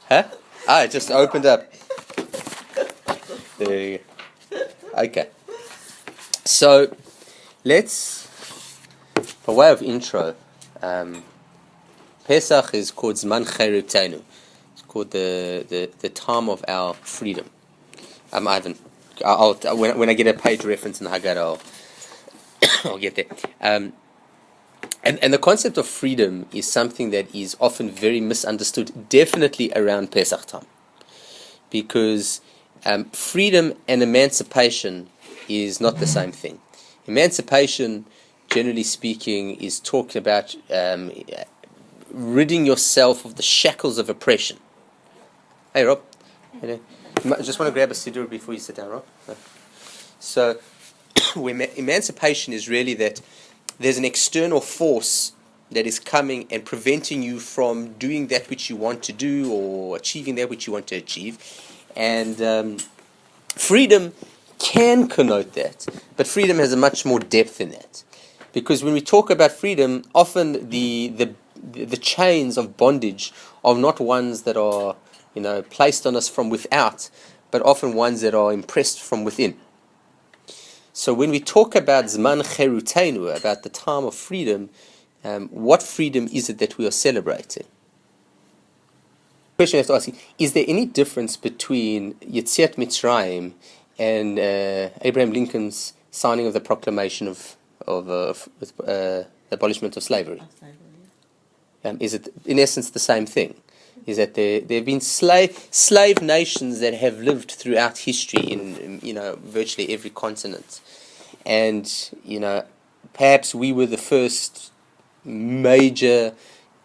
Huh? Ah, it just opened up. There you go. Okay. So, let's, by way of intro, Pesach is called Zman Cherutenu. It's called the time of our freedom. Ivan, when I get a page reference in the Haggadah, I'll get there. And the concept of freedom is something that is often very misunderstood, definitely around Pesach time. Because freedom and emancipation is not the same thing. Emancipation, generally speaking, is talking about ridding yourself of the shackles of oppression. Hey, Rob. I just want to grab a siddur before you sit down, Rob. So, emancipation is really that there's an external force that is coming and preventing you from doing that which you want to do or achieving that which you want to achieve. And freedom can connote that, but freedom has a much more depth in that. Because when we talk about freedom, often the chains of bondage are not ones that are, placed on us from without, but often ones that are impressed from within. So when we talk about Zman Cherutenu, about the time of freedom, what freedom is it that we are celebrating? The question I have to ask is there any difference between Yetziat Mitzrayim and Abraham Lincoln's signing of the proclamation of the abolishment of slavery? Is it in essence the same thing? Is that there have been slave nations that have lived throughout history in virtually every continent, and perhaps we were the first major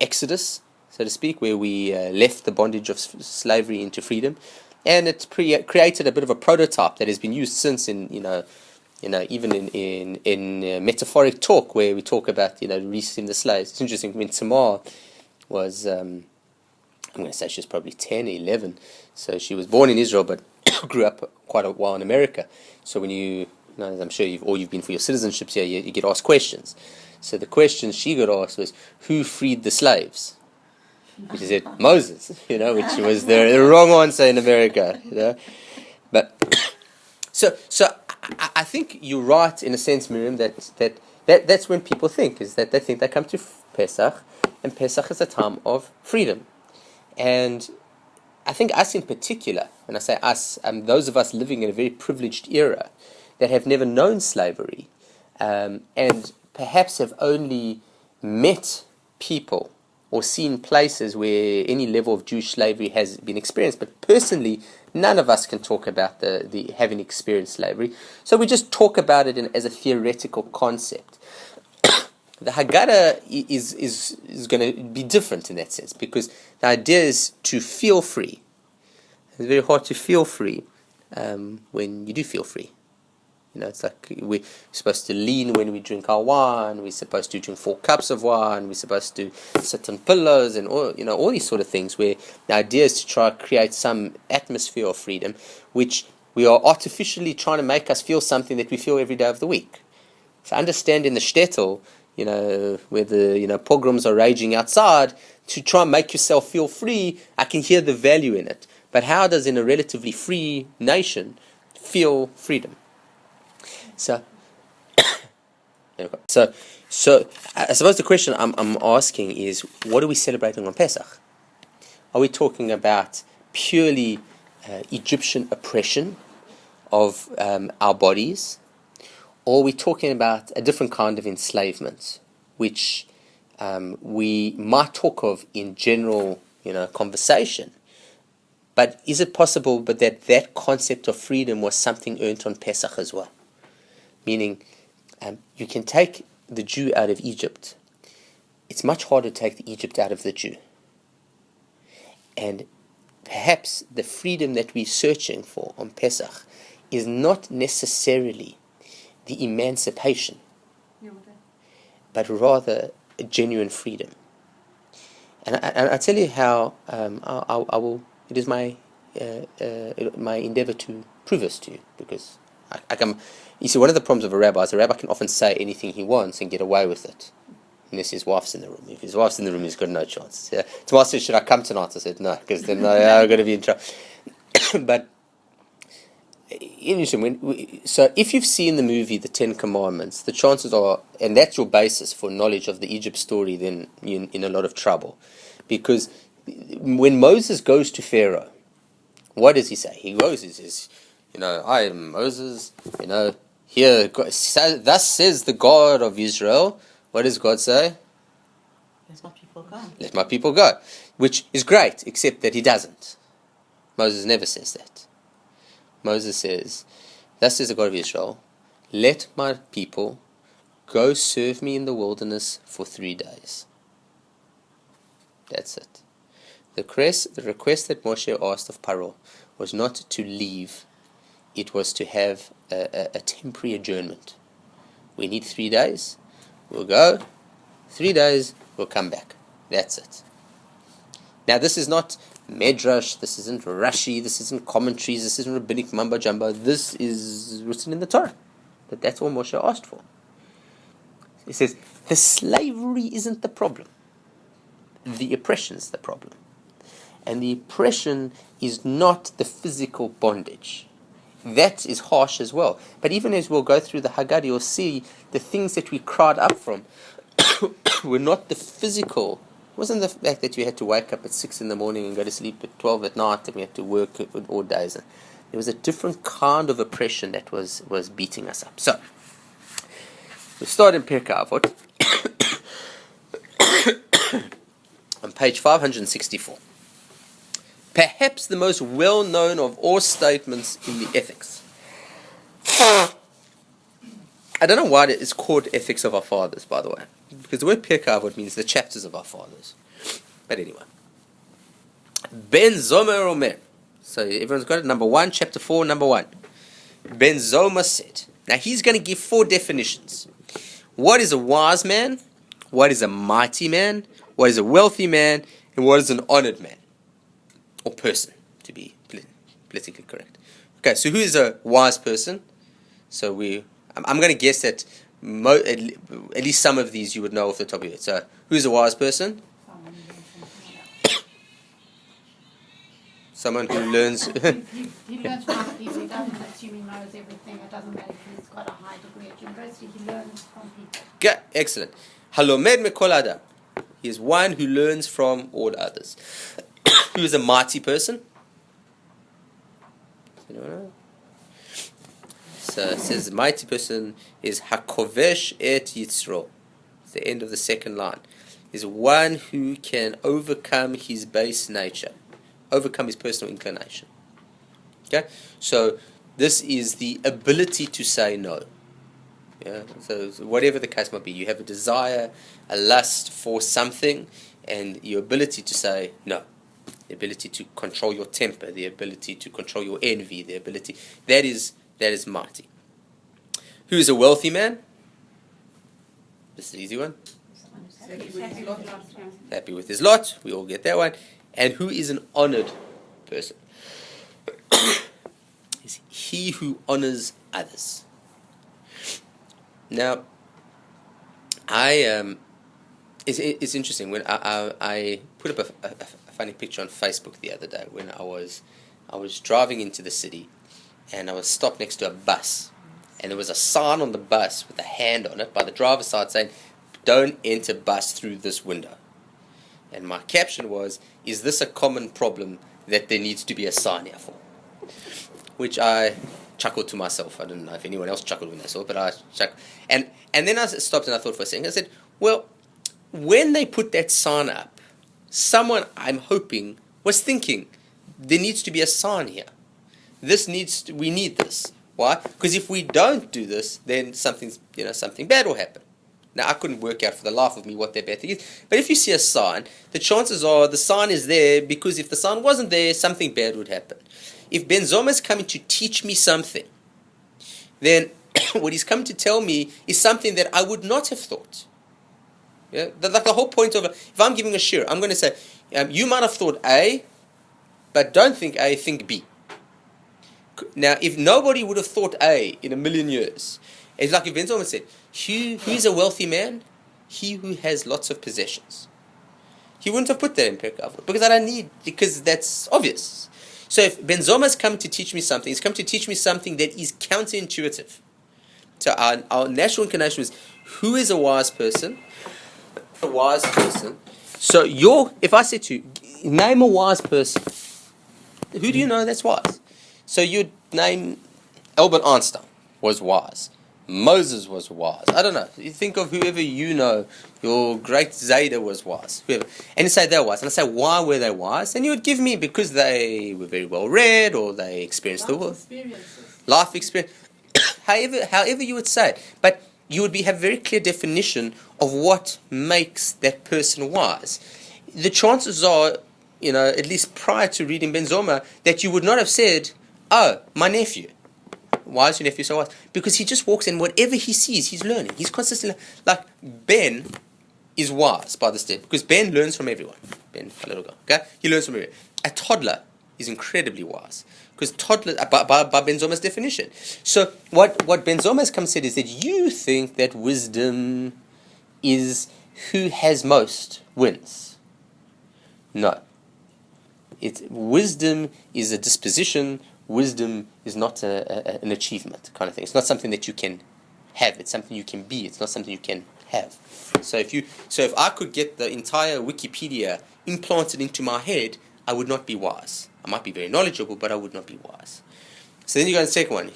exodus, so to speak, where we left the bondage of slavery into freedom, and it created a bit of a prototype that has been used since even in metaphoric talk, where we talk about releasing the slaves. It's interesting when Tamar was I'm going to say she was probably 10, 11. So she was born in Israel, but grew up quite a while in America. So when as I'm sure you've been for your citizenships here, you get asked questions. So the question she got asked was, who freed the slaves? She said, Moses, which was the wrong answer in America, But, so I think you're right in a sense, Miriam, that's when people think, is that they think they come to Pesach, and Pesach is a time of freedom. And I think us in particular, when I say us, those of us living in a very privileged era that have never known slavery, and perhaps have only met people or seen places where any level of Jewish slavery has been experienced, but personally, none of us can talk about the having experienced slavery. So we just talk about it as a theoretical concept. The Haggadah is going to be different in that sense, because the idea is to feel free. It's very hard to feel free when you do feel free. It's like we're supposed to lean when we drink our wine. We're supposed to drink 4 cups of wine. We're supposed to sit on pillows and all these sort of things. Where the idea is to try to create some atmosphere of freedom, which we are artificially trying to make us feel something that we feel every day of the week. So understand in the shtetl, where the pogroms are raging outside, to try and make yourself feel free, I can hear the value in it. But how does in a relatively free nation feel freedom? So I suppose the question I'm asking is, what are we celebrating on Pesach? Are we talking about purely Egyptian oppression of our bodies? Or are we talking about a different kind of enslavement, which we might talk of in general, conversation? But is it possible that concept of freedom was something earned on Pesach as well? Meaning, you can take the Jew out of Egypt. It's much harder to take the Egypt out of the Jew. And perhaps the freedom that we're searching for on Pesach is not necessarily the emancipation, but rather a genuine freedom. And I tell you how I will. It is my endeavor to prove this to you, because I come. You see, one of the problems of a rabbi is a rabbi can often say anything he wants and get away with it. unless his wife's in the room. If his wife's in the room, he's got no chance. Yeah. Tomorrow said, should I come tonight? I said, no, because then I'm going to be in trouble. But interesting. So if you've seen the movie The Ten Commandments, the chances are, and that's your basis for knowledge of the Egypt story, then you're in a lot of trouble. Because when Moses goes to Pharaoh, what does he say? He goes, he says, I am Moses, here, thus says the God of Israel. What does God say? Let my people go. Let my people go. Which is great, except that he doesn't. Moses never says that. Moses says, thus says the God of Israel, let my people go serve me in the wilderness for 3 days. That's it. The request that Moshe asked of Paro was not to leave, it was to have a temporary adjournment. We need 3 days, we'll go, 3 days, we'll come back. That's it. Now this is not Medrash, this isn't Rashi, this isn't commentaries, this isn't rabbinic mumbo jumbo, this is written in the Torah. That's all Moshe asked for. He says, the slavery isn't the problem. The oppression's the problem. And the oppression is not the physical bondage. That is harsh as well. But even as we'll go through the Haggadah, you'll see the things that we cried up from were not the physical. It wasn't the fact that you had to wake up at 6 in the morning and go to sleep at 12 at night and we had to work all days. There was a different kind of oppression that was beating us up. So, we start in Pirkei Avot on page 564. Perhaps the most well-known of all statements in the ethics. I don't know why it's called Ethics of Our Fathers, by the way. Because the word Pirkei Avot means the chapters of our fathers. But anyway. Ben Zomer Omer. So everyone's got it. Number 1, chapter 4, number 1. Ben Zomer said. Now he's going to give 4 definitions. What is a wise man? What is a mighty man? What is a wealthy man? And what is an honored man? Or person, to be politically correct. Okay, so who is a wise person? So I'm going to guess that at least some of these you would know off the top of your head. So who's a wise person? Someone who learns. He learns from other people. He doesn't assume he knows everything. It doesn't matter if he's got a high degree at university. He learns from people. Okay, excellent. Halomed mekol adam. He is one who learns from all others. Who is a mighty person? So it says the mighty person is hakovesh et yitzro. It's the end of the second line. Is one who can overcome his base nature, overcome his personal inclination. Okay, so this is the ability to say no. Yeah, so whatever the case might be, you have a desire, a lust for something, and your ability to say no. The ability to control your temper, the ability to control your envy, the ability that is mighty. Who is a wealthy man? This is an easy one. Happy with his lot. We all get that one. And who is an honored person? Is he who honors others. Now, it's interesting when I put up a funny picture on Facebook the other day when I was driving into the city and I was stopped next to a bus and there was a sign on the bus with a hand on it by the driver's side saying, "Don't enter bus through this window." And my caption was, "Is this a common problem that there needs to be a sign here for?" Which I chuckled to myself. I don't know if anyone else chuckled when they saw it, but I chuckled. And then I stopped and I thought for a second. I said, well, when they put that sign up, someone, I'm hoping, was thinking, there needs to be a sign here. We need this. Why? Because if we don't do this, then something bad will happen. Now, I couldn't work out for the life of me what that bad thing is. But if you see a sign, the chances are the sign is there because if the sign wasn't there, something bad would happen. If Ben Zoma is coming to teach me something, then what he's come to tell me is something that I would not have thought. Yeah, like the whole point of if I'm giving a shir, I'm going to say, you might have thought A, but don't think A, think B. Now, if nobody would have thought A in a million years, it's like if Ben Zoma said, who's a wealthy man? he who has lots of possessions. He wouldn't have put that in Pirkei because I don't need, because that's obvious. So if Ben Zoma's come to teach me something, he's come to teach me something that is counterintuitive. So our natural inclination is, who is a wise person? A wise person. So if I said to you, name a wise person, who do you know that's wise? So you'd name Albert Einstein was wise. Moses was wise. I don't know. You think of whoever you know, your great Zeta was wise. Whoever. And you say they're wise. And I say, why were they wise? And you would give me, because they were very well read, or they experienced the world. Life experience. however you would say it. But you would have very clear definition of what makes that person wise. The chances are, at least prior to reading Ben Zoma, that you would not have said, oh, my nephew. Why is your nephew so wise? Because he just walks in, whatever he sees, he's learning. He's consistently, like Ben is wise by the step, because Ben learns from everyone. Ben, a little guy, okay? He learns from everyone. A toddler is incredibly wise, because toddler, by Ben Zoma's definition. So what Ben Zoma has come and said is that you think that wisdom is who has most wins. No. Wisdom is a disposition. Wisdom is not an achievement kind of thing. It's not something that you can have. It's something you can be. It's not something you can have. So if I could get the entire Wikipedia implanted into my head, I would not be wise. I might be very knowledgeable, but I would not be wise. So then you go to the second one,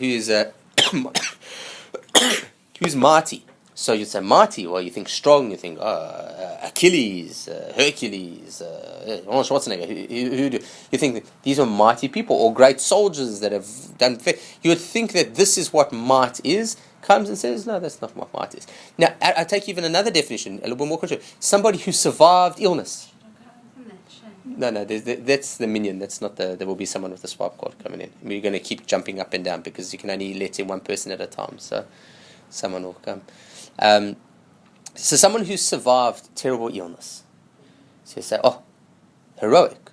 who's mighty. So you say mighty, well, you think strong, you think Achilles, Hercules, Arnold Schwarzenegger. Who do you think that these are mighty people, or great soldiers that have done? You would think that this is what might is. Comes and says, no, that's not what might is. Now, I take even another definition, a little bit more controversial. Somebody who survived illness. No, that's the minion. That's not there will be someone with a swipe card coming in. We're going to keep jumping up and down because you can only let in one person at a time. So someone will come. So someone who survived terrible illness. So you say, oh, heroic.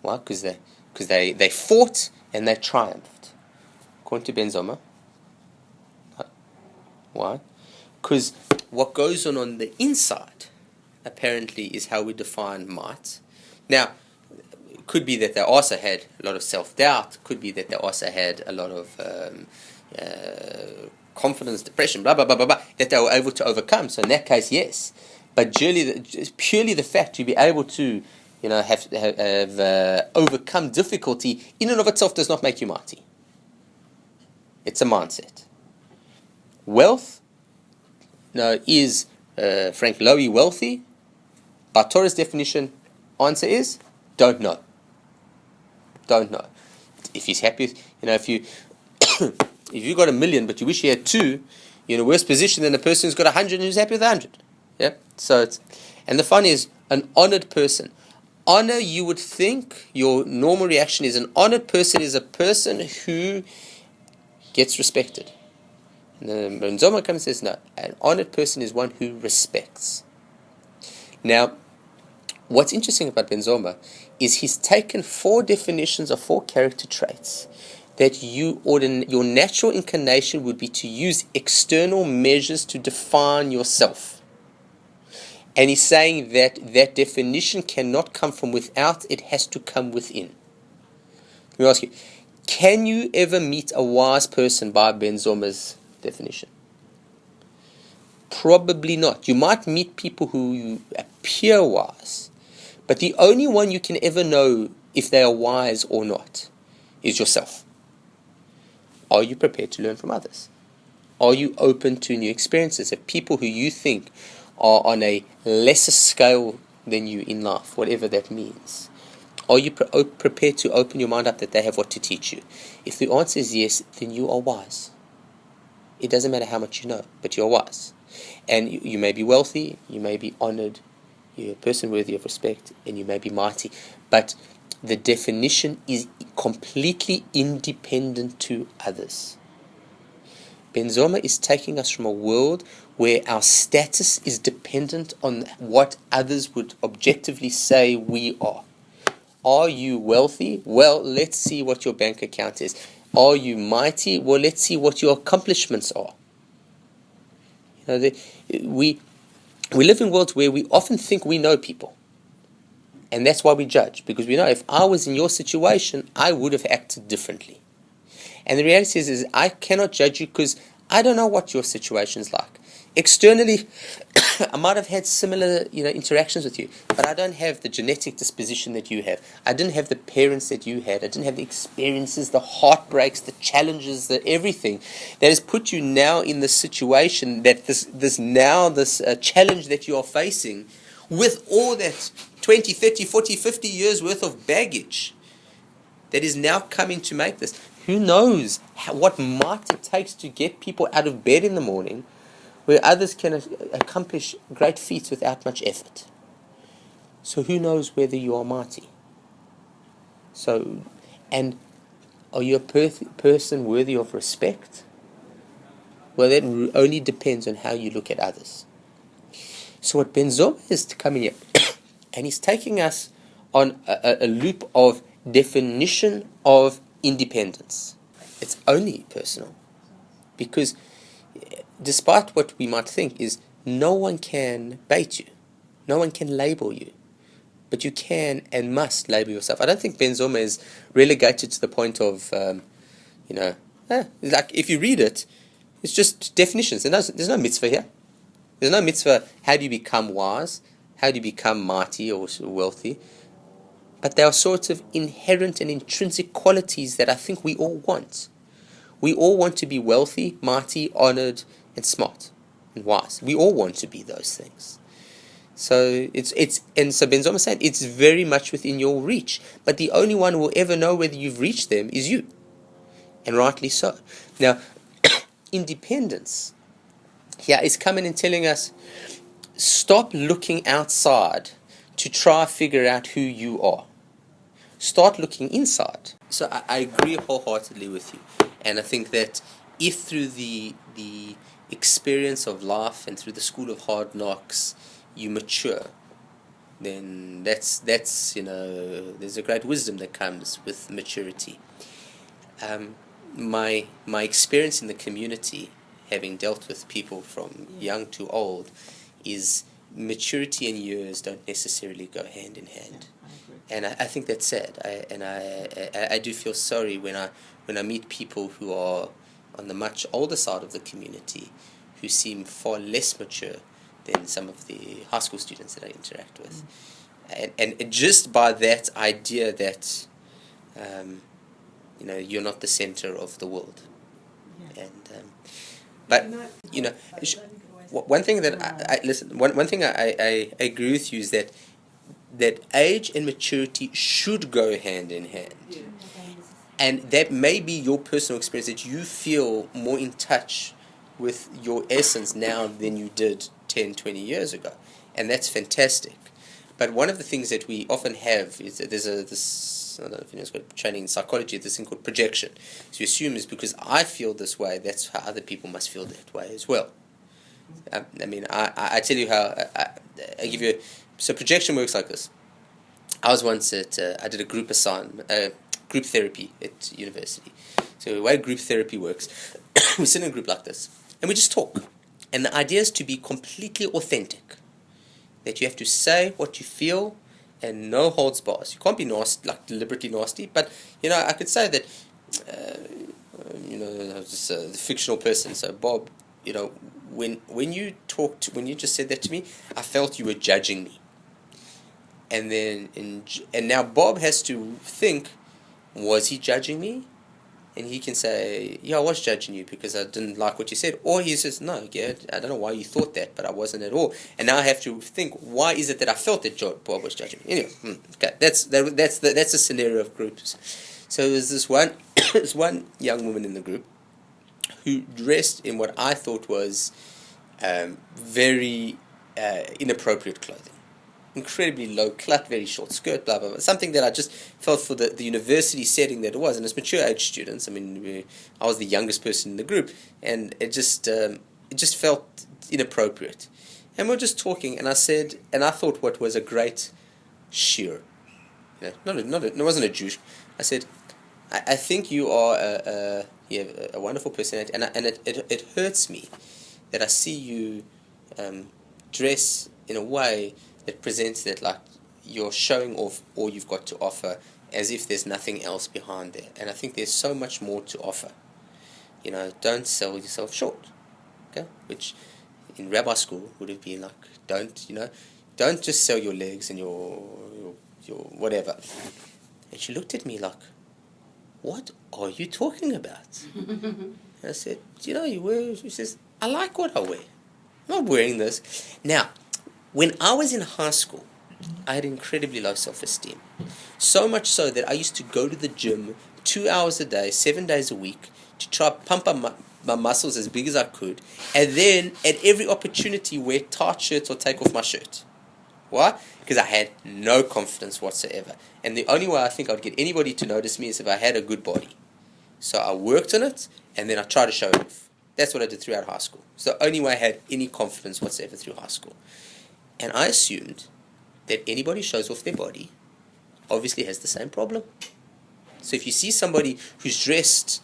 Why? Because they fought and they triumphed. According to Ben Zoma. Why? Because what goes on the inside, apparently, is how we define might. Now, it could be that they also had a lot of self-doubt. Could be that they also had a lot of confidence, depression, blah, blah, blah, blah, blah, that they were able to overcome. So in that case, yes. But purely the fact to be able to, have overcome difficulty in and of itself does not make you mighty. It's a mindset. Wealth, is Frank Lowy wealthy? By Torah's definition, answer is don't know. Don't know. If he's happy, if you got 1 million but you wish you had 2, you're in a worse position than the person who's got 100 and who's happy with 100. Yeah. So and the fun is an honored person. Honor, you would think your normal reaction is an honored person is a person who gets respected. And then when Zoma comes and says, no, an honored person is one who respects. Now, what's interesting about Ben Zoma is he's taken 4 definitions of 4 character traits that your natural inclination would be to use external measures to define yourself. And he's saying that definition cannot come from without, it has to come within. Let me ask you, can you ever meet a wise person by Ben Zoma's definition? Probably not. You might meet people who appear wise, but the only one you can ever know if they are wise or not is yourself. Are you prepared to learn from others? Are you open to new experiences of people who you think are on a lesser scale than you in life, whatever that means? Are you prepared to open your mind up that they have what to teach you? If the answer is yes, then you are wise. It doesn't matter how much you know, but you're wise. And you may be wealthy, you may be honored, you're a person worthy of respect, and you may be mighty. But the definition is completely independent to others. Ben Zoma is taking us from a world where our status is dependent on what others would objectively say we are. Are you wealthy? Well, let's see what your bank account is. Are you mighty? Well, let's see what your accomplishments are. we live in worlds where we often think we know people. And that's why we judge, because we know if I was in your situation, I would have acted differently. And the reality is I cannot judge you because I don't know what your situation's like. Externally, I might have had similar, interactions with you, but I don't have the genetic disposition that you have. I didn't have the parents that you had. I didn't have the experiences, the heartbreaks, the challenges, the everything that has put you now in the situation that this challenge that you are facing, with all that 20, 30, 40, 50 years worth of baggage that is now coming to make this. Who knows what might it takes to get people out of bed in the morning, where others can accomplish great feats without much effort. So who knows whether you are mighty? So, and are you a person worthy of respect? Well, that only depends on how you look at others. So what Ben Zoma is coming here, and he's taking us on a loop of definition of independence. It's only personal, because despite what we might think is no one can bait you, no one can label you, but you can and must label yourself. I don't think Ben Zoma is relegated to the point of, like if you read it, it's just definitions. There's no mitzvah here. There's no mitzvah, how do you become wise? How do you become mighty or wealthy? But there are sorts of inherent and intrinsic qualities that I think we all want. We all want to be wealthy, mighty, honored, and smart, and wise. We all want to be those things. So so Ben Zoma said it's very much within your reach. But the only one who will ever know whether you've reached them is you. And rightly so. Now, independence here is coming and telling us, stop looking outside to try to figure out who you are. Start looking inside. So I agree wholeheartedly with you. And I think that if through the experience of life and through the school of hard knocks you mature, then that's there's a great wisdom that comes with maturity. My experience in the community, having dealt with people from young to old, is maturity and years don't necessarily go hand in hand. And I think that's sad. I do feel sorry when I meet people who are on the much older side of the community, who seem far less mature than some of the high school students that I interact with. And just by that idea that, you're not the center of the world. Yeah. One thing that one thing I agree with you is that age and maturity should go hand in hand. Yeah. And that may be your personal experience, that you feel more in touch with your essence now than you did 10, 20 years ago. And that's fantastic. But one of the things that we often have is that there's I don't know if anyone's got training in psychology, this thing called projection. So you assume is because I feel this way, that's how other people must feel that way as well. I tell you how, I give you, so projection works like this. I was once I did a group group therapy at university. So the way group therapy works, we sit in a group like this, and we just talk. And the idea is to be completely authentic. That you have to say what you feel, and no holds bars. You can't be nasty, like deliberately nasty, but, I could say that, I was just a fictional person, so Bob, when you just said that to me, I felt you were judging me. And now Bob has to think, was he judging me? And he can say, yeah, I was judging you because I didn't like what you said. Or he says, no, Gerd, I don't know why you thought that, but I wasn't at all. And now I have to think, why is it that I felt that Bob was judging me? Anyway, okay, that's the scenario of groups. So there's this one young woman in the group who dressed in what I thought was very inappropriate clothing. Incredibly low cut, very short skirt, blah, blah, blah. Something that I just felt for the university setting that it was. And as mature age students, I was the youngest person in the group, and it just felt inappropriate. And we were just talking, and I said, and I thought what was a great shear. It wasn't a Jewish. I said, I think you are a wonderful personality, and it hurts me that I see you dress in a way that presents that like you're showing off all you've got to offer, as if there's nothing else behind there. And I think there's so much more to offer. Don't sell yourself short. Okay, which in rabbi school would have been like, don't just sell your legs and your whatever. And she looked at me like, what are you talking about? And I said, you wear, she says, I like what I wear. I'm not wearing this. Now, when I was in high school, I had incredibly low self-esteem. So much so that I used to go to the gym 2 hours a day, 7 days a week, to try to pump up my muscles as big as I could, and then at every opportunity wear tight shirts or take off my shirt. Why? Because I had no confidence whatsoever. And the only way I think I'd get anybody to notice me is if I had a good body. So I worked on it, and then I tried to show it off. That's what I did throughout high school. It's the only way I had any confidence whatsoever through high school. And I assumed that anybody who shows off their body obviously has the same problem. So if you see somebody who's dressed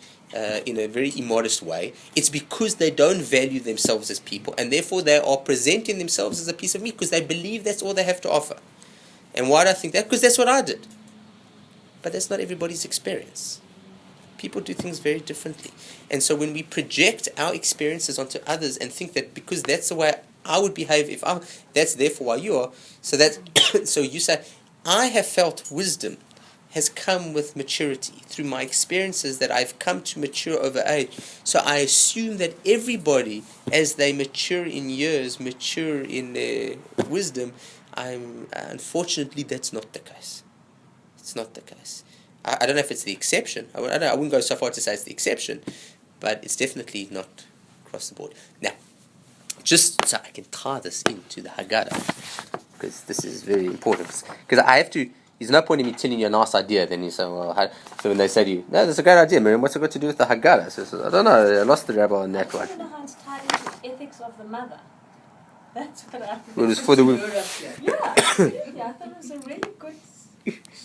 in a very immodest way, it's because they don't value themselves as people, and therefore they are presenting themselves as a piece of meat because they believe that's all they have to offer. And why do I think that? Because that's what I did. But that's not everybody's experience. People do things very differently. And so when we project our experiences onto others and think that because that's the way I would behave, that's therefore why you are, so you say, I have felt wisdom has come with maturity through my experiences that I've come to mature over age. So I assume that everybody, as they mature in years, mature in their wisdom. Unfortunately, that's not the case. It's not the case. I don't know if it's the exception. I wouldn't go so far to say it's the exception, but it's definitely not across the board. Now, just so I can tie this into the Haggadah, because this is very important. Because I have to. There's no point in me telling you a nice idea, then you say, well, so when they say to you, no, that's a great idea, Miriam, what's it got to do with the Haggadah? So I don't know, I lost the rabbi on that one. I don't know how it's tied into ethics of the mother. That's what I think. It was for the Yeah, absolutely. I thought it was a really good...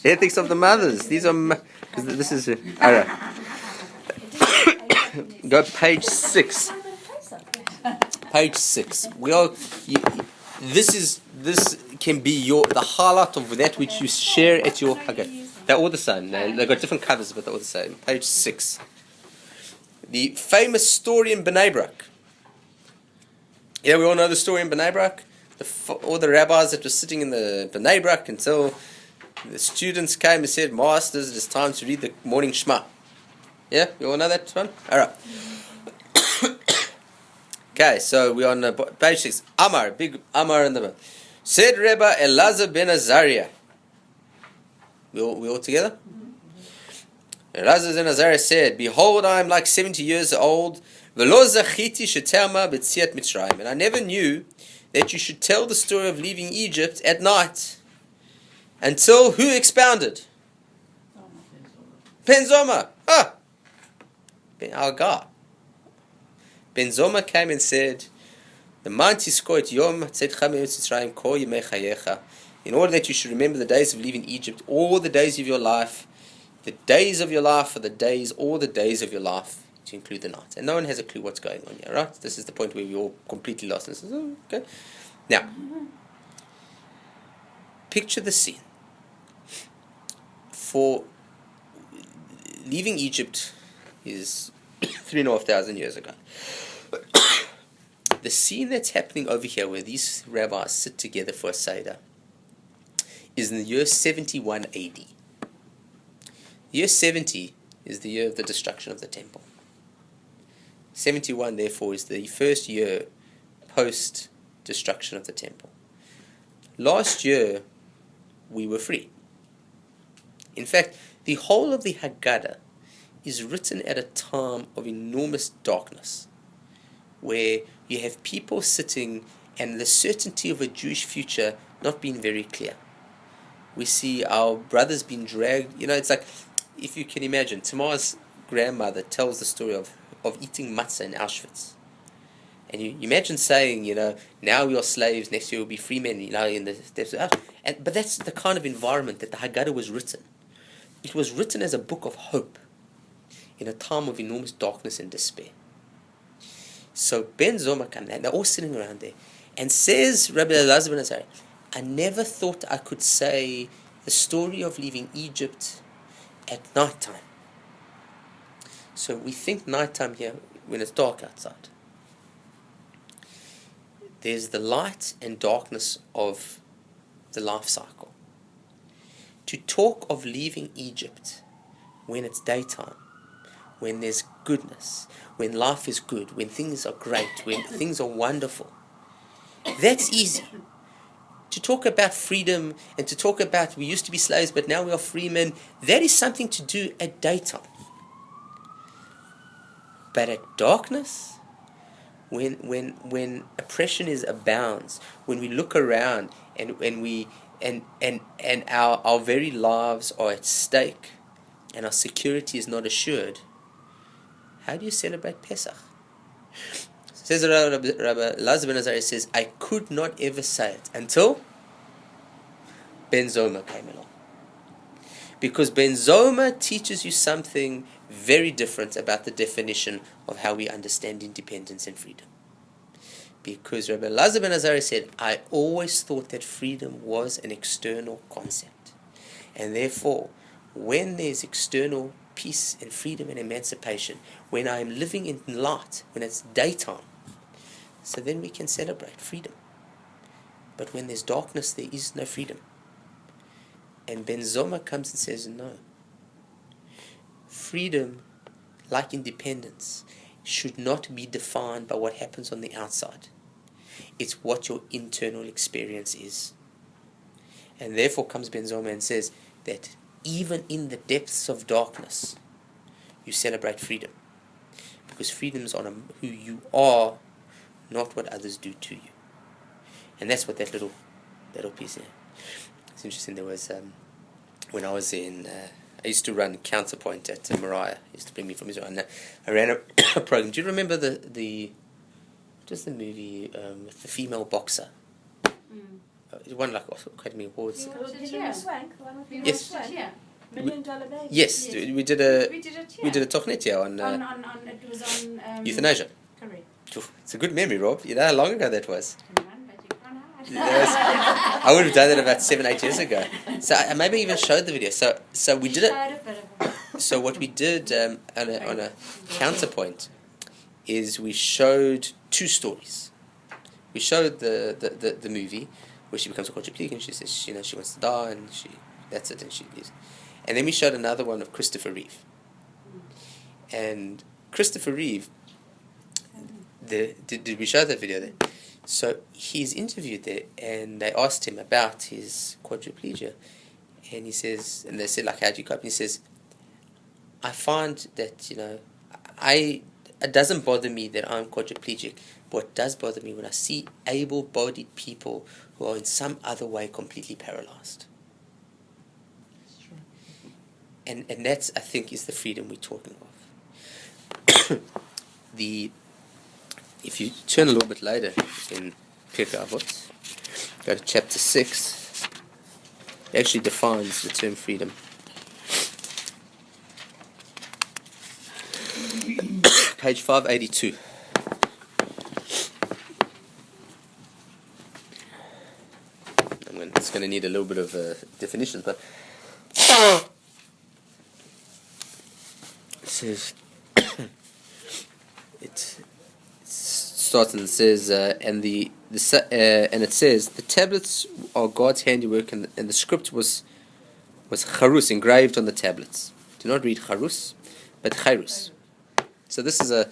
ethics of the mothers. These are, because this is, all right. Go page 6. Page 6. This can be the highlight of that which you share at your Haggadah. They're all the same. They've got different covers, but they're all the same. Page 6. The famous story in Bnei Brak. Yeah, we all know the story in Bnei Brak. All the rabbis that were sitting in the Bnei Brak until the students came and said, Masters, it is time to read the morning Shema. Yeah, you all know that one? All right. Okay, so we're on page 6. Amar, big Amar in the middle. Said Rebbe Elazar ben Azariah. We all together? Elazar ben Azariah said, Behold, I am like 70 years old. V'lo zachiti sheterma b'tziat Mitzrayim. And I never knew that you should tell the story of leaving Egypt at night. Until who expounded? Ben Zoma. Our guy. Ben Zoma came and said, in order that you should remember the days of leaving Egypt, all the days of your life, the days of your life are all the days of your life, to include the night. And no one has a clue what's going on here, right? This is the point where we're all completely lost. And says, oh, okay. Now, picture the scene. For leaving Egypt is 3,500 years ago. The scene that's happening over here, where these rabbis sit together for a Seder, is in the year 71 AD. The year 70 is the year of the destruction of the temple. 71, therefore, is the first year post-destruction of the temple. Last year, we were free. In fact, the whole of the Haggadah is written at a time of enormous darkness, where you have people sitting and the certainty of a Jewish future not being very clear. We see our brothers being dragged. It's like, if you can imagine, Tamar's grandmother tells the story of eating matzah in Auschwitz. And you imagine saying, now we are slaves, next year we'll be free men, in the steps of Auschwitz. But that's the kind of environment that the Haggadah was written. It was written as a book of hope in a time of enormous darkness and despair. So Ben Zoma came there, and they're all sitting around there, And says Rabbi Elazar ben Azariah, I never thought I could say the story of leaving Egypt at night time. So we think nighttime here when it's dark outside. There's the light and darkness of the life cycle. To talk of leaving Egypt when it's daytime, when there's goodness, when life is good, when things are great, when things are wonderful, that's easy. To talk about freedom and to talk about we used to be slaves but now we are free men, that is something to do at daytime. But at darkness, when oppression is abounds, when we look around and our very lives are at stake and our security is not assured, how do you celebrate Pesach? Says Rabbi Elazar ben Azariah says, I could not ever say it until Ben Zoma came along. Because Ben Zoma teaches you something very different about the definition of how we understand independence and freedom. Because Rabbi Elazar ben Azariah said, I always thought that freedom was an external concept. And therefore, when there's external peace and freedom and emancipation, when I am living in light, when it's daytime, so then we can celebrate freedom. But when there's darkness, there is no freedom. And Ben Zoma comes and says, no. Freedom, like independence, should not be defined by what happens on the outside. It's what your internal experience is. And therefore comes Ben Zoma and says that even in the depths of darkness, you celebrate freedom. Because freedom is on who you are, not what others do to you. And that's what that little piece there. It's interesting, there was, when I was in, I used to run Counterpoint at Mariah. Used to bring me from Israel. And I ran a program. Do you remember what was the movie with the female boxer? It won like Academy Awards. Yes. $1 Million Baby. Yes, we did a Tochnet on it was on euthanasia. Correct. It's a good memory, Rob. You know how long ago that was? I would have done that about 7-8 years ago. So I maybe even showed the video. So we did it. So what we did on a Counterpoint is we showed two stories. We showed the movie where she becomes a quadriplegic and she says she wants to die and that's it and she leaves. And then we showed another one of Christopher Reeve. And Christopher Reeve, did we show that video there? So he's interviewed there, and they asked him about his quadriplegia, and he says, and they said, like, how do you cope? And he says, I find that, it doesn't bother me that I'm quadriplegic, but what does bother me when I see able-bodied people who are in some other way completely paralyzed. And that's, I think, is the freedom we're talking of. If you turn a little bit later in Pirkei, go to chapter 6, it actually defines the term freedom. Page 582. It's going to need a little bit of definition, but it says it starts and it says and it says the tablets are God's handiwork, and the script was charus, engraved on the tablets. Do not read charus, but chairus. So this is a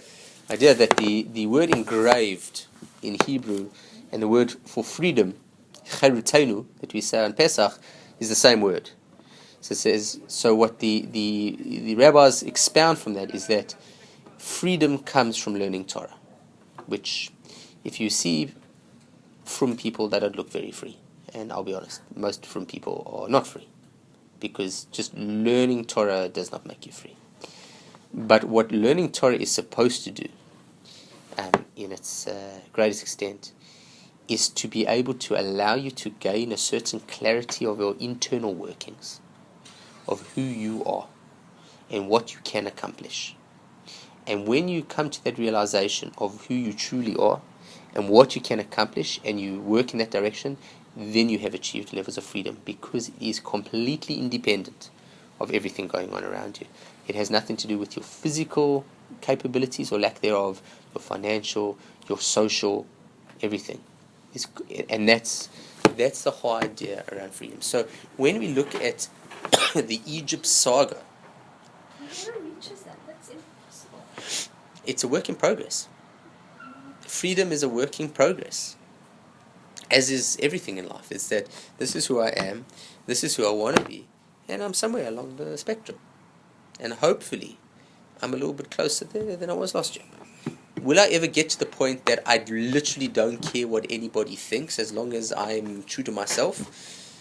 idea that the word engraved in Hebrew and the word for freedom, charutenu, that we say on Pesach, is the same word. So it says, so what the rabbis expound from that is that freedom comes from learning Torah, which, if you see from people, that don't look very free. And I'll be honest, most from people are not free, because just learning Torah does not make you free. But what learning Torah is supposed to do, in its greatest extent, is to be able to allow you to gain a certain clarity of your internal workings, of who you are and what you can accomplish. And when you come to that realization of who you truly are and what you can accomplish, and you work in that direction, then you have achieved levels of freedom, because it is completely independent of everything going on around you. It has nothing to do with your physical capabilities or lack thereof, your financial, your social, everything. And that's the whole idea around freedom. So when we look at the Egypt saga, Who reaches that? That's impossible. it's a work in progress. Freedom is a work in progress, as is everything in life. It's that this is who I am, this is who I want to be, and I'm somewhere along the spectrum. And hopefully, I'm a little bit closer there than I was last year. Will I ever get to the point that I literally don't care what anybody thinks as long as I'm true to myself?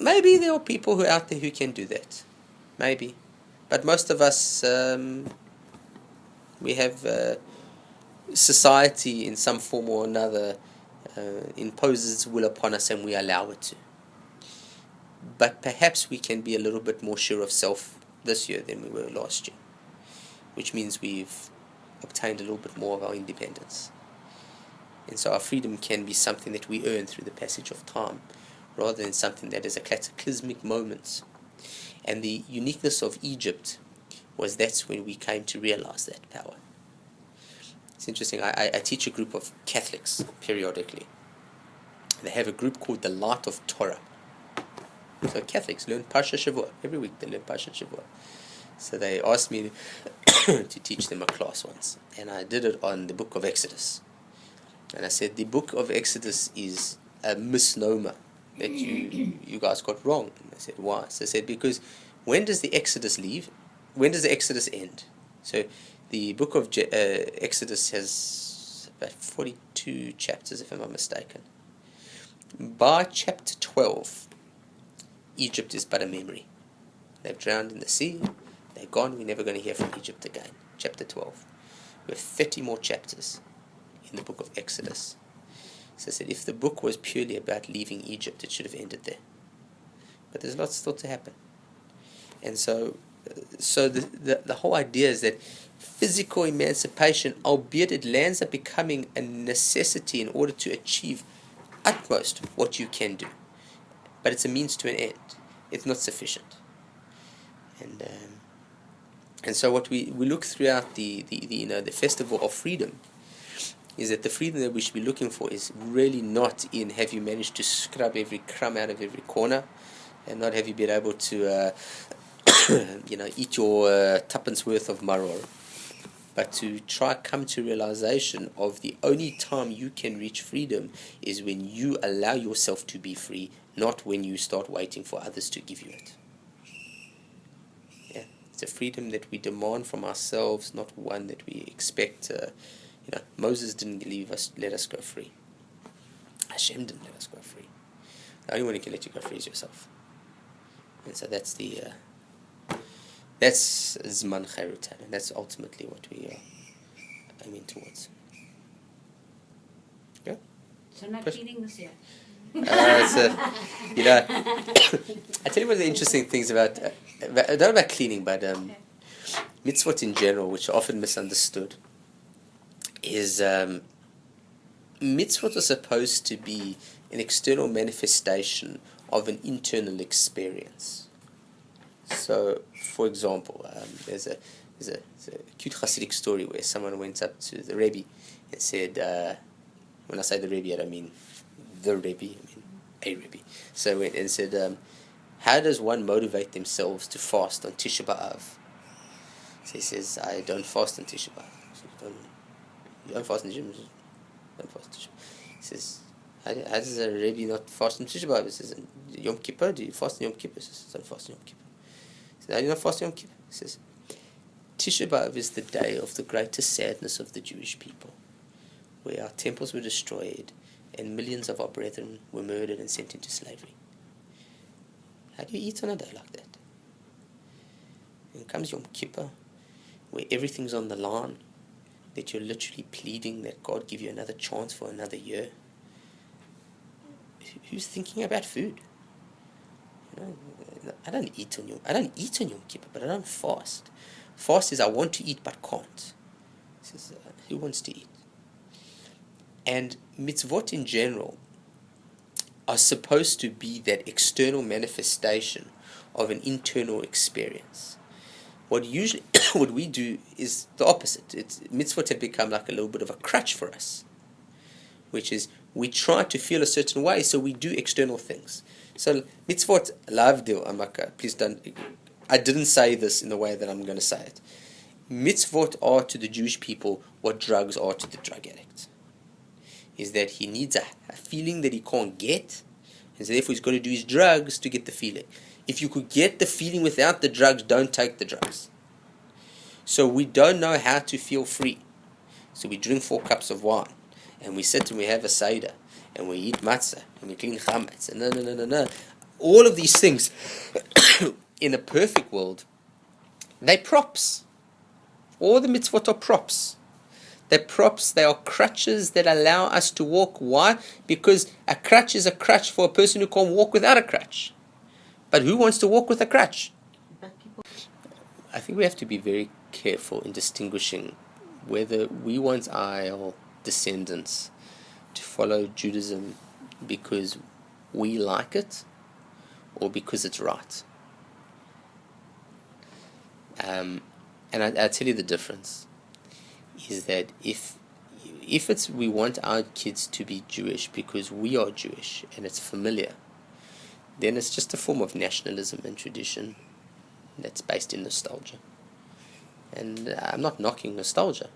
Maybe there are people who are out there who can do that. Maybe. But most of us, we have society in some form or another imposes its will upon us, and we allow it to. But perhaps we can be a little bit more sure of self this year than we were last year, which means we've obtained a little bit more of our independence. And so our freedom can be something that we earn through the passage of time, rather than something that is a cataclysmic moment. And the uniqueness of Egypt was that's when we came to realize that power. It's interesting, I teach a group of Catholics periodically. They have a group called the Light of Torah. So Catholics learn Parsha Shavua. Every week they learn Parsha Shavua. So they asked me to teach them a class once. And I did it on the book of Exodus. And I said, the book of Exodus is a misnomer that you guys got wrong. And they said, why? So I said, because when does the Exodus leave? When does the Exodus end? So the book of Exodus has about 42 chapters, if I'm not mistaken. By chapter 12, Egypt is but a memory. They've drowned in the sea. They're gone. We're never going to hear from Egypt again. Chapter 12. We have 30 more chapters in the book of Exodus. So I said, if the book was purely about leaving Egypt, it should have ended there. But there's lots still to happen. And so the whole idea is that physical emancipation, albeit it lands up becoming a necessity in order to achieve utmost what you can do. But it's a means to an end. It's not sufficient. And so what we look throughout the festival of freedom is that the freedom that we should be looking for is really not in have you managed to scrub every crumb out of every corner, and not have you been able to eat your tuppence worth of maror, but to try come to realization of the only time you can reach freedom is when you allow yourself to be free, not when you start waiting for others to give you it. Yeah, it's a freedom that we demand from ourselves, not one that we expect. Moses didn't let us go free. Hashem didn't let us go free. The only one who can let you go free is yourself. And so that's Zman Chayrutan, and that's ultimately what we are aiming towards. Yeah? So not cleaning this year. I tell you one of the interesting things about not about cleaning, but mitzvot in general, which are often misunderstood, is mitzvot are supposed to be an external manifestation of an internal experience. So, for example, there's a cute Hasidic story where someone went up to the Rebbe and said, when I say the Rebbe, I don't mean the Rebbe, I mean a Rebbe. So went and said, how does one motivate themselves to fast on Tisha B'Av? So he says, I don't fast on Tisha B'Av. So you don't fast on Tisha B'Av? Don't fast on Tisha B'Av. He says, how does a Rebbe not fast on Tisha B'Av? He says, Yom Kippur, do you fast on Yom Kippur? He says, don't fast on Yom Kippur. He says, how do you not fast on Yom Kippur? He says, Tisha B'Av is the day of the greatest sadness of the Jewish people, where our temples were destroyed and millions of our brethren were murdered and sent into slavery. How do you eat on a day like that? And comes Yom Kippur, where everything's on the line, that you're literally pleading that God give you another chance for another year. Who's thinking about food? I don't eat on Yom Kippur, but I don't fast. Fast is I want to eat but can't. He says, who wants to eat? And mitzvot in general are supposed to be that external manifestation of an internal experience. What we do is the opposite. Mitzvot have become like a little bit of a crutch for us, which is we try to feel a certain way, so we do external things. So mitzvot, please don't. I didn't say this in the way that I'm going to say it. Mitzvot are to the Jewish people what drugs are to the drug addict. Is that he needs a feeling that he can't get, and so therefore he's got to do his drugs to get the feeling. If you could get the feeling without the drugs, don't take the drugs. So we don't know how to feel free. So we drink 4 cups of wine, and we sit and we have a seder, and we eat matzah, and we clean chametz, and no. All of these things, in a perfect world, they're props. All the mitzvot are props. They're props, they are crutches that allow us to walk. Why? Because a crutch is a crutch for a person who can't walk without a crutch. But who wants to walk with a crutch? I think we have to be very careful in distinguishing whether we want our descendants to follow Judaism because we like it or because it's right. And I tell you the difference is that if we want our kids to be Jewish because we are Jewish and it's familiar, then it's just a form of nationalism and tradition that's based in nostalgia. And I'm not knocking nostalgia,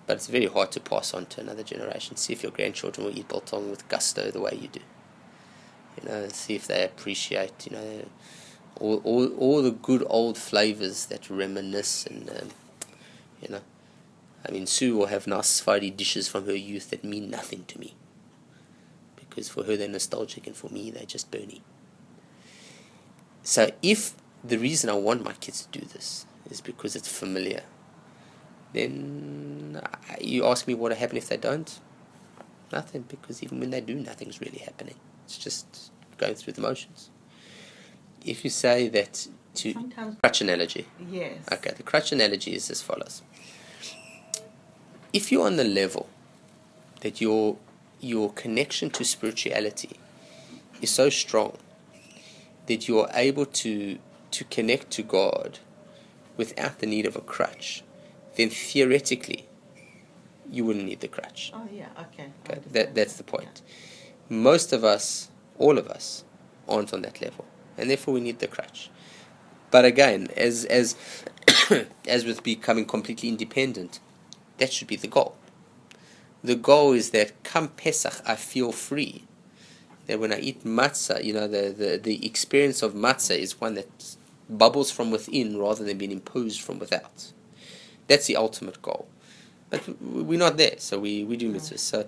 but it's very hard to pass on to another generation. See if your grandchildren will eat biltong with gusto the way you do. See if they appreciate, all the good old flavors that reminisce and, Sue will have nice Sephardi dishes from her youth that mean nothing to me. Because for her they're nostalgic and for me they're just burny. So if the reason I want my kids to do this is because it's familiar, then you ask me what will happen if they don't? Nothing, because even when they do, nothing's really happening. It's just going through the motions. If you say that crutch analogy. Yes. Okay, the crutch analogy is as follows. If you're on the level that your connection to spirituality is so strong that you're able to connect to God without the need of a crutch, then theoretically you wouldn't need the crutch. Oh yeah, okay. That's the point. Most of us, all of us, aren't on that level, and therefore we need the crutch. But again, as as with becoming completely independent, that should be the goal. The goal is that come Pesach, I feel free. That when I eat matzah, the experience of matzah is one that bubbles from within rather than being imposed from without. That's the ultimate goal. But we're not there, so we do mitzvahs. So,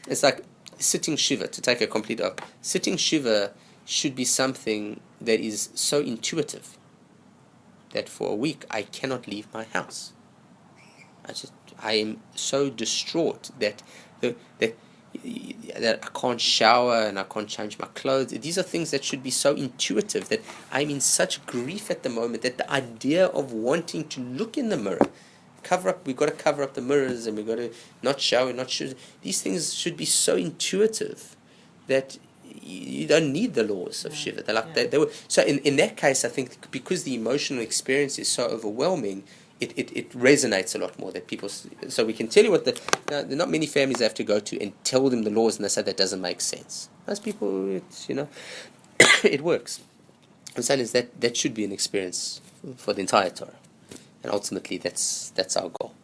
it's like sitting shiva, to take a complete off. Sitting shiva should be something that is so intuitive that for a week I cannot leave my house. I am so distraught that I can't shower and I can't change my clothes. These are things that should be so intuitive that I'm in such grief at the moment that the idea of wanting to look in the mirror, we've got to cover up the mirrors and we've got to not shower, these things should be so intuitive that you don't need the laws of Shiva. So in that case, I think because the emotional experience is so overwhelming, it resonates a lot more that people. So we can tell you what there are not many families I have to go to and tell them the laws, and they say that doesn't make sense. Most people, it works. What I'm saying is that should be an experience for the entire Torah, and ultimately that's our goal.